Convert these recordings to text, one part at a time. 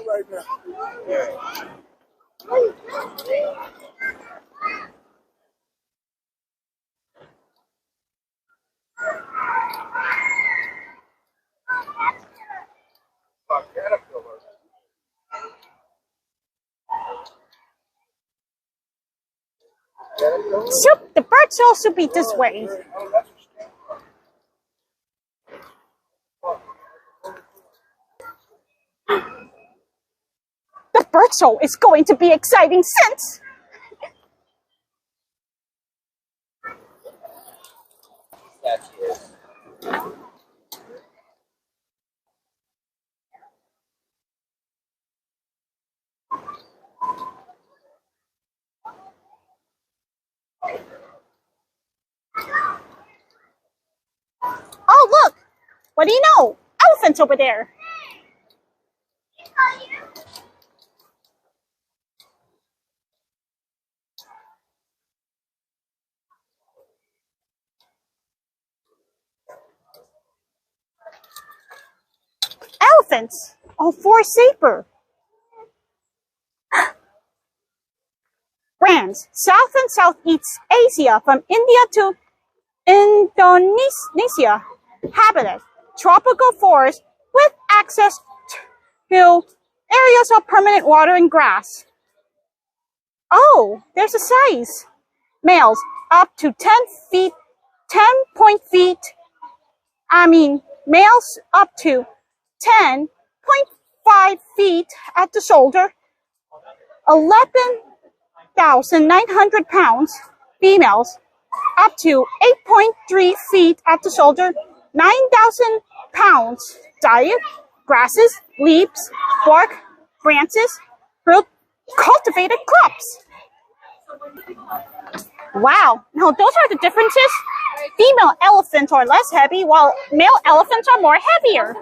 right now. So the birds also be this way. The bird show is going to be exciting since oh look, what do you know? Elephants over there. Elephants all four saber. Brands South and Southeast Asia from India to Indonesia. Habitat tropical forest with access to areas of permanent water and grass. Oh, there's a size. Males up to 10 feet, 10 males up to 10.5 feet at the shoulder, 11,900 pounds. Females up to 8.3 feet at the shoulder, 9,000 pounds. Diet, grasses, leaves, bark, branches, fruit, cultivated crops. Wow, now those are the differences. Female elephants are less heavy, while male elephants are more heavier.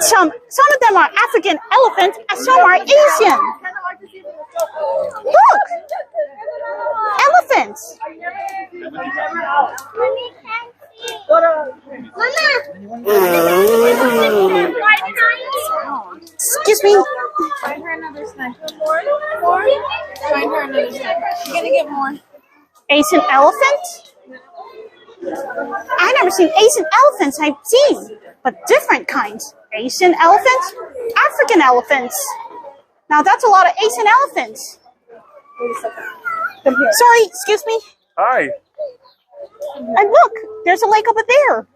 Some of them are African elephants and some are Asian. Look! Elephants! Excuse me. Find her another snack. More? Find her another snack. You're gonna get more. Asian elephant? I've never seen Asian elephants. I've seen, but different kinds. Asian elephants, African elephants. Now that's a lot of Asian elephants. Wait a second. Come here. Sorry, excuse me. Hi. And look, there's a lake over there.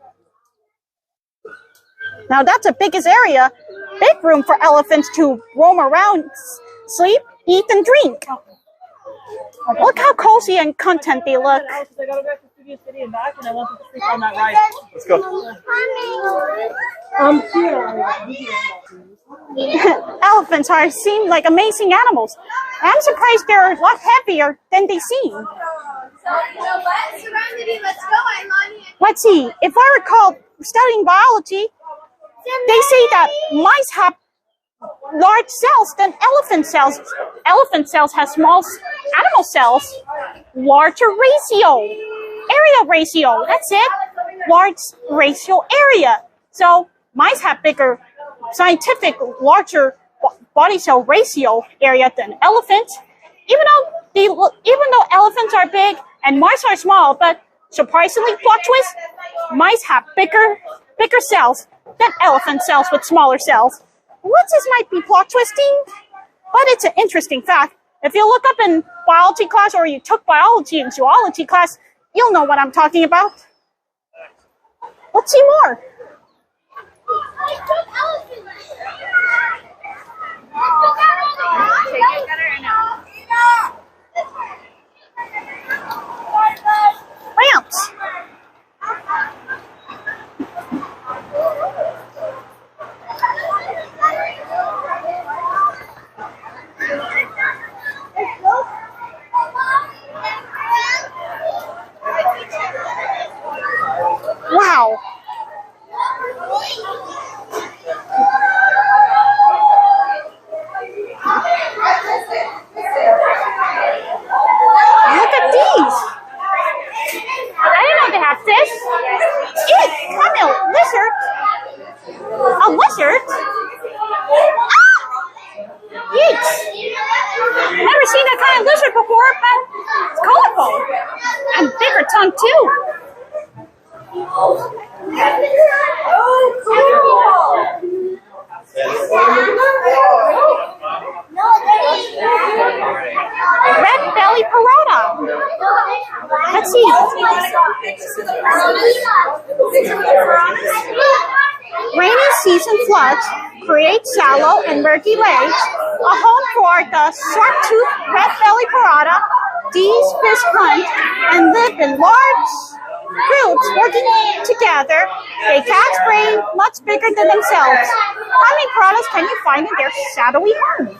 Now that's the biggest area. Big room for elephants to roam around, sleep, eat, and drink. Look how cozy and content they look. I gotta go back to Studio City and back, and I want them to sleep on that ride. Let's go. Elephants seem like amazing animals. I'm surprised they're a lot heavier than they seem. So, you know what? Serenity, let's go. I'm on here. Let's see. If I recall studying biology, they say that mice have large cells than elephant cells. Elephant cells have small animal cells. Larger ratio. Area ratio. That's it. Large ratio area. So mice have bigger, larger body cell ratio area than elephants. Even though elephants are big and mice are small, but surprisingly, plot twist, mice have bigger cells than elephant cells with smaller cells. What this might be plot twisting, but it's an interesting fact. If you look up in biology class or you took biology and zoology class, you'll know what I'm talking about. Let's see more. Ramps. Wow. lakes. Never seen that kind of lizard before, but it's colorful. And bigger tongue too. Red belly parrot. Let's see. Rainy season floods create shallow and murky lakes, a home for the sharp-toothed red belly parrot. These fish hunt and live in large groups working together. They catch prey much bigger than themselves. How many parrots can you find in their shadowy home?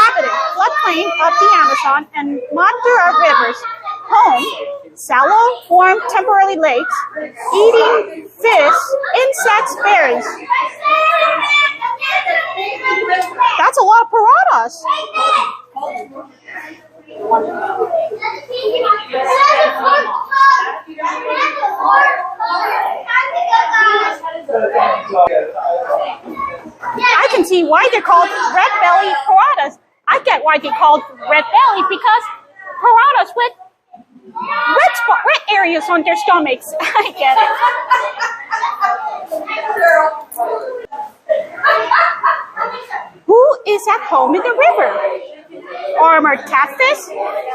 Habitat, floodplain of the Amazon and Madura rivers. Home, shallow, warm, temporary lakes, eating fish, insects, berries. That's a lot of piranhas. I can see why they're called red belly piranhas. I get why they're called red belly because piranhas with red areas on their stomachs. I get it. Who is at home in the river? Armored catfish,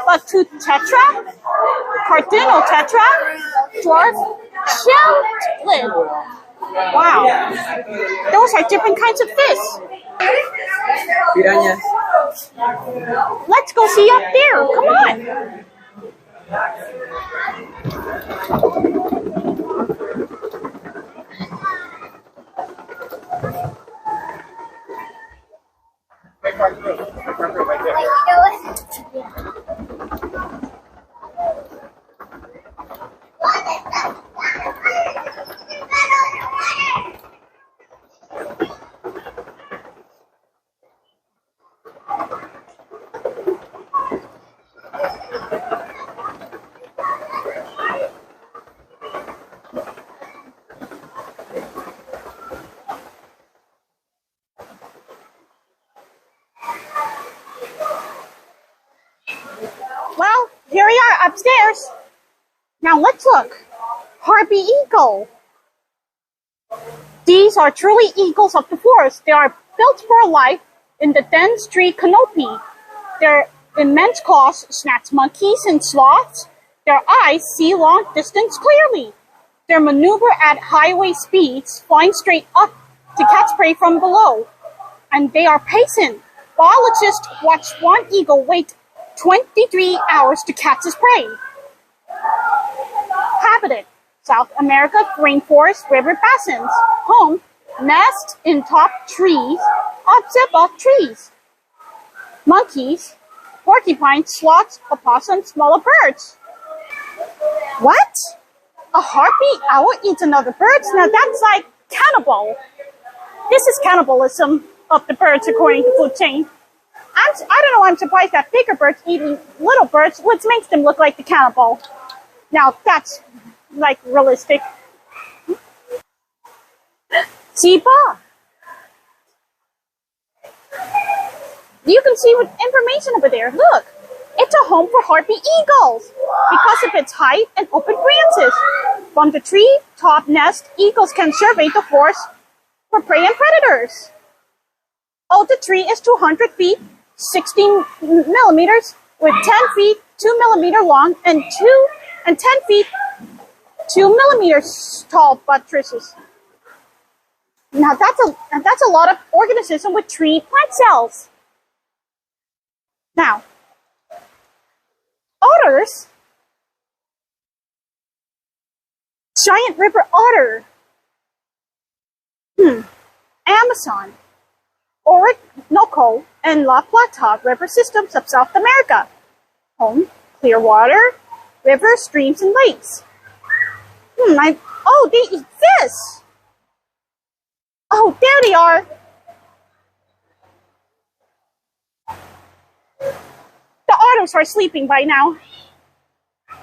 buck-toothed tetra, cardinal tetra, dwarf shell-lid. Wow, those are different kinds of fish. Piranhas. Let's go see up there. Come on. Well, here we are upstairs. Now let's look. Harpy eagle. These are truly eagles of the forest. They are built for life in the dense tree canopy. Their immense claws snatch monkeys and sloths. Their eyes see long distance clearly. They maneuver at highway speeds, flying straight up to catch prey from below. And they are patient. Biologists watch one eagle wait 23 hours to catch his prey. Habitat, South America, rainforest, river basins. Home, nest in top trees, opposite above trees. Monkeys, porcupines, sloths, opossums, smaller birds. What? A harpy owl eats another bird? Now that's like cannibal. This is cannibalism of the birds according to food chain. I don't know, I'm surprised that bigger birds eating little birds, which makes them look like the cannibal. Now, that's, like, realistic. Zebra. You can see what information over there. Look, it's a home for harpy eagles because of its height and open branches. From the tree top nest, eagles can survey the forest for prey and predators. Oh, the tree is 200 feet. 16 millimeters with 10 feet 2 millimeter long and 10 feet 2 millimeters tall buttresses. Now that's a lot of organisms with tree plant cells. Now, otters, giant river otter, Amazon, Orinoco, and La Plata river systems of South America. Home, clear water, rivers, streams, and lakes. Oh, they eat fish. Oh, there they are. The otters are sleeping by now.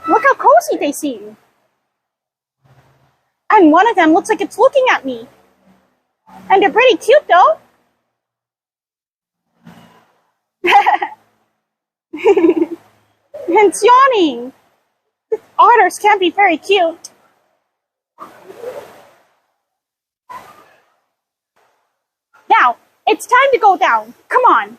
Look how cozy they seem. And one of them looks like it's looking at me. And they're pretty cute though. It's yawning. Otters can be very cute. Now, it's time to go down. Come on.